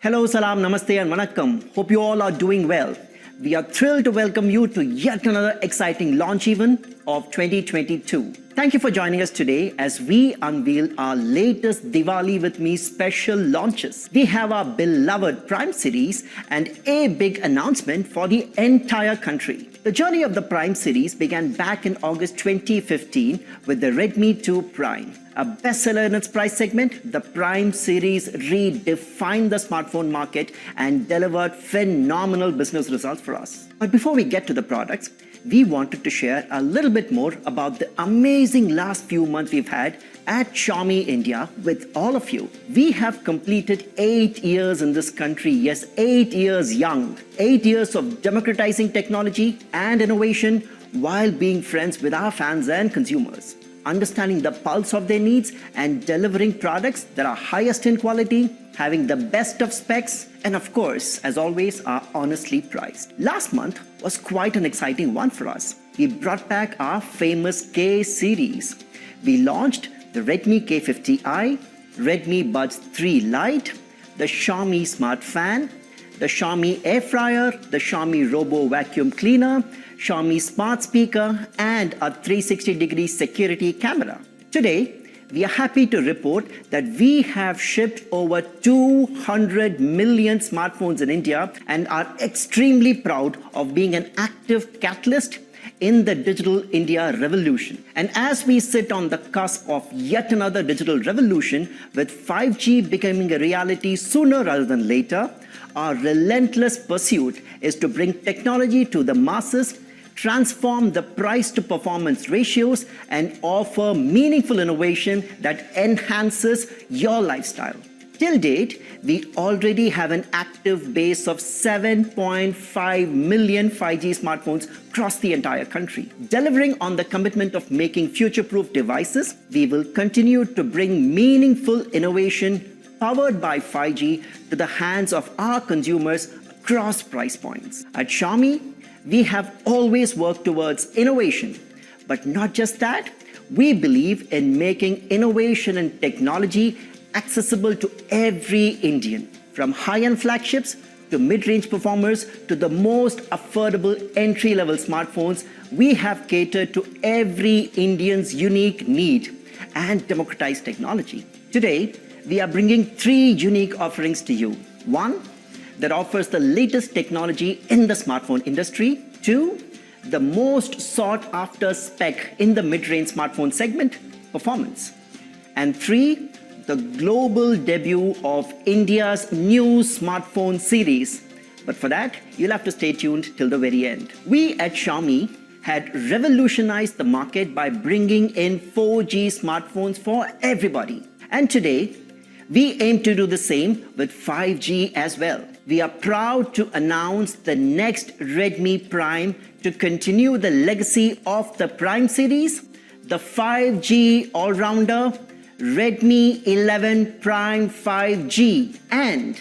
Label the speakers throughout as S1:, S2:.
S1: Hello, salam, namaste and vanakkam. Hope you all are doing well. We are thrilled to welcome you to yet another exciting launch event of 2022. Thank you for joining us today as we unveil our latest Diwali with Me special launches. We have our beloved Prime series and a big announcement for the entire country. The journey of the Prime series began back in August 2015 with the Redmi 2 Prime. A bestseller in its price segment, the Prime series redefined the smartphone market and delivered phenomenal business results for us. But before we get to the products, we wanted to share a little bit more about the amazing last few months we've had at Xiaomi India with all of you. We have completed 8 years in this country, yes, 8 years young, 8 years of democratizing technology and innovation while being friends with our fans and consumers, understanding the pulse of their needs and delivering products that are highest in quality, having the best of specs, and of course, as always, are honestly priced. Last month was quite an exciting one for us. We brought back our famous K series. We launched the Redmi K50i, Redmi Buds 3 Lite, the Xiaomi Smart Fan, the Xiaomi Air Fryer, the Xiaomi Robo Vacuum Cleaner, Xiaomi Smart Speaker, and a 360-degree security camera. Today, we are happy to report that we have shipped over 200 million smartphones in India and are extremely proud of being an active catalyst in the digital India revolution. And as we sit on the cusp of yet another digital revolution, with 5G becoming a reality sooner rather than later, our relentless pursuit is to bring technology to the masses, transform the price to performance ratios, and offer meaningful innovation that enhances your lifestyle. Till date, we already have an active base of 7.5 million 5G smartphones across the entire country. Delivering on the commitment of making future-proof devices, we will continue to bring meaningful innovation powered by 5G to the hands of our consumers across price points. At Xiaomi, we have always worked towards innovation. But not just that, we believe in making innovation and technology accessible to every Indian, from high-end flagships to mid-range performers to the most affordable entry-level smartphones. We have catered to every Indian's unique need and democratized technology. Today, we are bringing 3 unique offerings to you. 1, that offers the latest technology in the smartphone industry. 2, the most sought-after spec in the mid-range smartphone segment, performance. And 3, the global debut of India's new smartphone series. But for that, you'll have to stay tuned till the very end. We at Xiaomi had revolutionized the market by bringing in 4G smartphones for everybody. And today, we aim to do the same with 5G as well. We are proud to announce the next Redmi Prime to continue the legacy of the Prime series, the 5G all-rounder Redmi 11 Prime 5G, and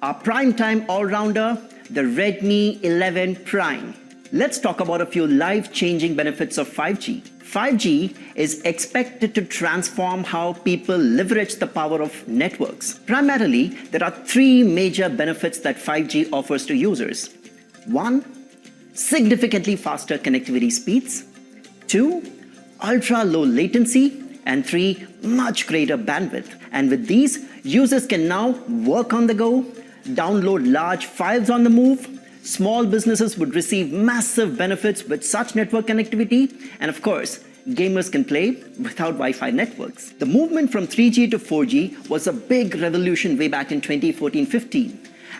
S1: our primetime all-rounder, the Redmi 11 Prime. Let's talk about a few life-changing benefits of 5G. 5G is expected to transform how people leverage the power of networks. Primarily, there are 3 major benefits that 5G offers to users. 1, significantly faster connectivity speeds. 2, ultra-low latency. And 3, much greater bandwidth. And with these, users can now work on the go, download large files on the move. Small businesses would receive massive benefits with such network connectivity. And of course, gamers can play without Wi-Fi networks. The movement from 3G to 4G was a big revolution way back in 2014-15.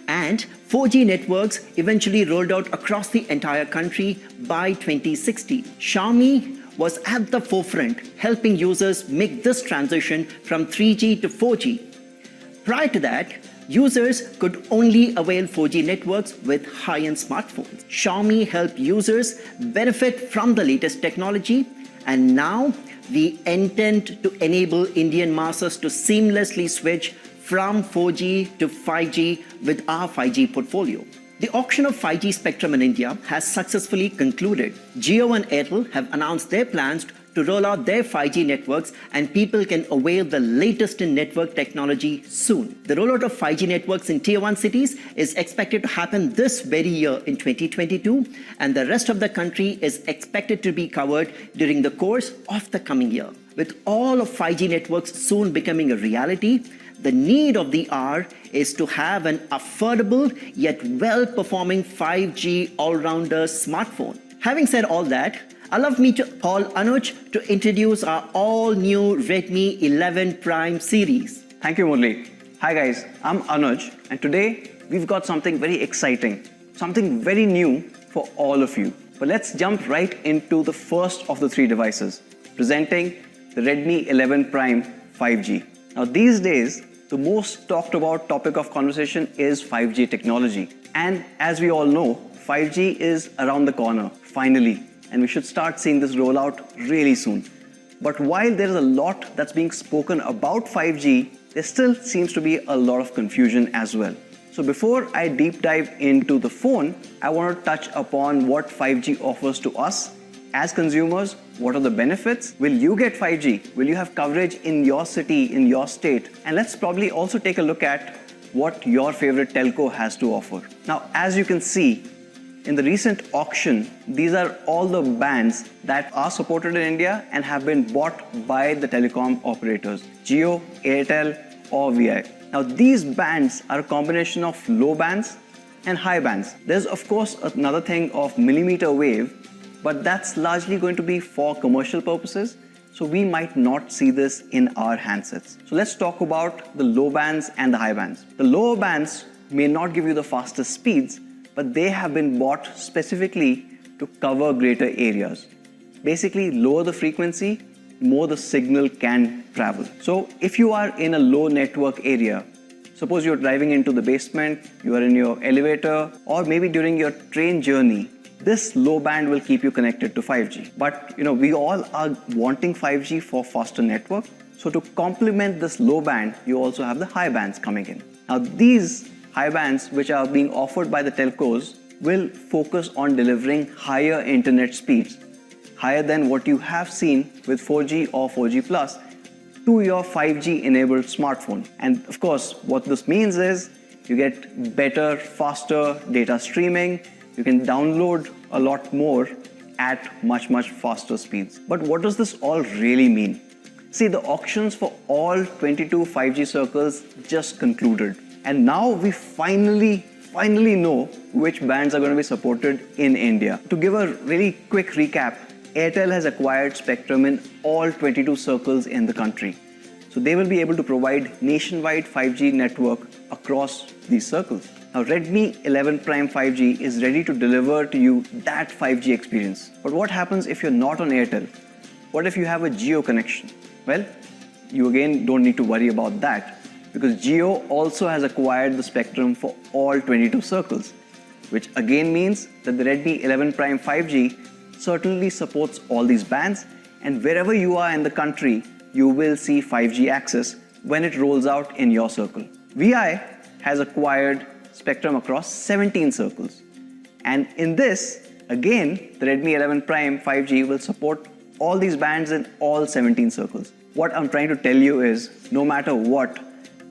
S1: And 4G networks eventually rolled out across the entire country by 2016. Xiaomi was at the forefront, helping users make this transition from 3G to 4G. Prior to that, users could only avail 4G networks with high-end smartphones. Xiaomi helped users benefit from the latest technology, and now we intend to enable Indian masses to seamlessly switch from 4G to 5G with our 5G portfolio. The auction of 5G spectrum in India has successfully concluded. Jio and Airtel have announced their plans to roll out their 5G networks, and people can avail the latest in network technology soon. The rollout of 5G networks in Tier 1 cities is expected to happen this very year in 2022, and the rest of the country is expected to be covered during the course of the coming year. With all of 5G networks soon becoming a reality, the need of the hour is to have an affordable yet well-performing 5G all-rounder smartphone. Having said all that, allow me to call Anuj to introduce our all-new Redmi 11 Prime series.
S2: Thank you, Murli. Hi guys, I'm Anuj, and today we've got something very exciting, something very new for all of you. But let's jump right into the first of the three devices, presenting the Redmi 11 Prime 5G. Now these days, the most talked about topic of conversation is 5G technology. And as we all know, 5G is around the corner, finally, and we should start seeing this roll out really soon. But while there is a lot that's being spoken about 5G, there still seems to be a lot of confusion as well. So before I deep dive into the phone, I want to touch upon what 5G offers to us as consumers. What are the benefits? Will you get 5G? Will you have coverage in your city, in your state? And let's probably also take a look at what your favorite telco has to offer. Now, as you can see, in the recent auction, these are all the bands that are supported in India and have been bought by the telecom operators, Jio, Airtel or Vi. Now, these bands are a combination of low bands and high bands. There's of course another thing of millimeter wave, but that's largely going to be for commercial purposes, so we might not see this in our handsets. So let's talk about the low bands and the high bands. The lower bands may not give you the fastest speeds, but they have been bought specifically to cover greater areas. Basically, lower the frequency, more the signal can travel. So if you are in a low network area, suppose you're driving into the basement, you are in your elevator, or maybe during your train journey, this low band will keep you connected to 5G. But we all are wanting 5G for faster network. So to complement this low band, you also have the high bands coming in. Now these high bands, which are being offered by the telcos, will focus on delivering higher internet speeds, higher than what you have seen with 4G or 4G Plus to your 5G enabled smartphone. And of course, what this means is you get better, faster data streaming. You can download a lot more at much faster speeds. But what does this all really mean? See, the auctions for all 22 5G circles just concluded. And now we finally know which bands are going to be supported in India. To give a really quick recap, Airtel has acquired spectrum in all 22 circles in the country. So they will be able to provide nationwide 5G network across these circles. Now, Redmi 11 Prime 5G is ready to deliver to you that 5G experience. But what happens if you're not on Airtel? What if you have a Jio connection? Well, you again don't need to worry about that, because Jio also has acquired the spectrum for all 22 circles, which again means that the Redmi 11 Prime 5G certainly supports all these bands, and wherever you are in the country, you will see 5G access when it rolls out in your circle. Vi has acquired spectrum across 17 circles. And in this, again, the Redmi 11 Prime 5G will support all these bands in all 17 circles. What I'm trying to tell you is, no matter what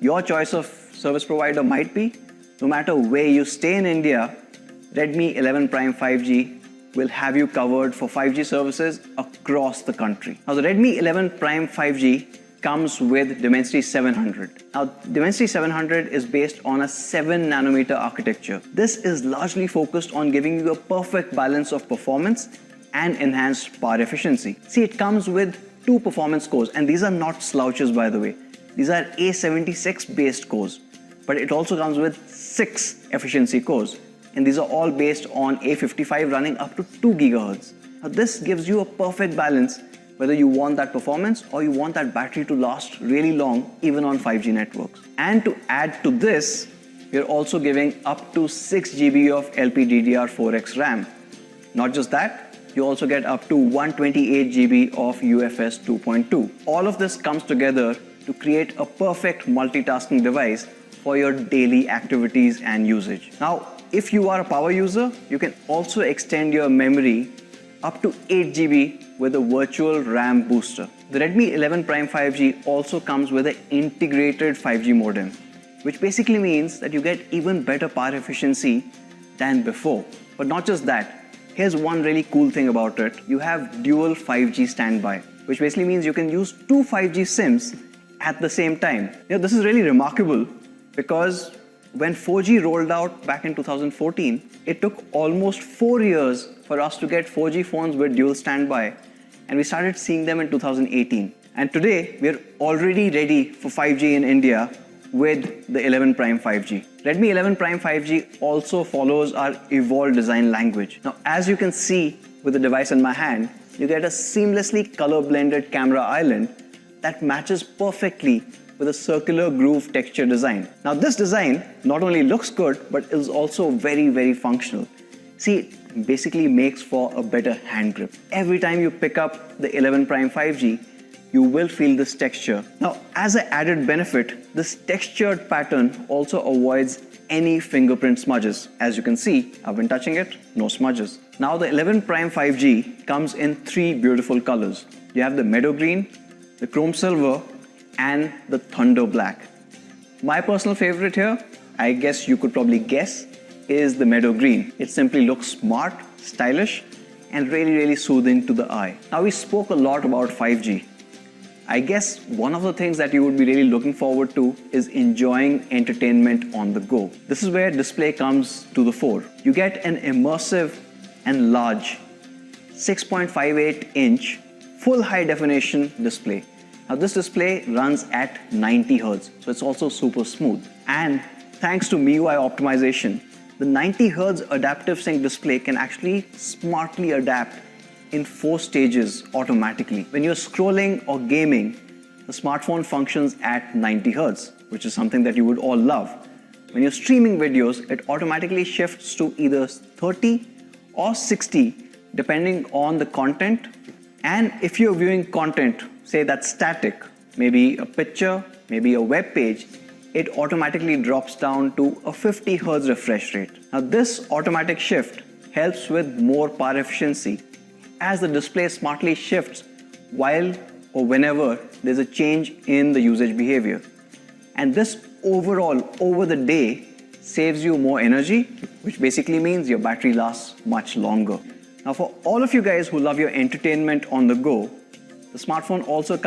S2: your choice of service provider might be, no matter where you stay in India, Redmi 11 Prime 5G will have you covered for 5G services across the country. Now, the Redmi 11 Prime 5G comes with Dimensity 700. Now, Dimensity 700 is based on a 7nm architecture. This is largely focused on giving you a perfect balance of performance and enhanced power efficiency. See, it comes with 2 performance cores, and these are not slouches, by the way. These are A76 based cores, but it also comes with 6 efficiency cores, and these are all based on A55 running up to 2 GHz. Now, this gives you a perfect balance whether you want that performance or you want that battery to last really long even on 5G networks. And to add to this, we're also giving up to 6 GB of LPDDR4X RAM. Not just that, you also get up to 128 GB of UFS 2.2. All of this comes together to create a perfect multitasking device for your daily activities and usage. Now, if you are a power user, you can also extend your memory up to 8 GB with a virtual RAM booster. The Redmi 11 Prime 5G also comes with an integrated 5G modem, which basically means that you get even better power efficiency than before. But not just that, here's one really cool thing about it. You have dual 5G standby, which basically means you can use two 5G SIMs at the same time. This is really remarkable because when 4G rolled out back in 2014, it took almost 4 years for us to get 4G phones with dual standby, and we started seeing them in 2018. And today, we're already ready for 5G in India with the 11 Prime 5G. Redmi 11 Prime 5G also follows our evolved design language. Now, as you can see with the device in my hand, you get a seamlessly color-blended camera island that matches perfectly with a circular groove texture design. Now, this design not only looks good, but is also very, very functional. See, it basically makes for a better hand grip. Every time you pick up the 11 Prime 5G, you will feel this texture. Now, as an added benefit, this textured pattern also avoids any fingerprint smudges. As you can see, I've been touching it, no smudges. Now, the 11 Prime 5G comes in 3 beautiful colors. You have the meadow green, the chrome silver, and the thunder black. My personal favorite here, I guess you could probably guess, is the meadow green. It simply looks smart, stylish, and really, really soothing to the eye. Now, we spoke a lot about 5G. I guess one of the things that you would be really looking forward to is enjoying entertainment on the go. This is where display comes to the fore. You get an immersive and large 6.58-inch full high definition display. Now, this display runs at 90 Hz, so it's also super smooth. And thanks to MIUI optimization, the 90 Hz adaptive sync display can actually smartly adapt in 4 stages automatically. When you're scrolling or gaming, the smartphone functions at 90 Hz, which is something that you would all love. When you're streaming videos, it automatically shifts to either 30 or 60, depending on the content. And if you're viewing content, say that's static, maybe a picture, maybe a web page, it automatically drops down to a 50 Hz refresh rate. Now, this automatic shift helps with more power efficiency as the display smartly shifts while or whenever there's a change in the usage behavior. And this overall, over the day, saves you more energy, which basically means your battery lasts much longer. Now, for all of you guys who love your entertainment on the go, the smartphone also comes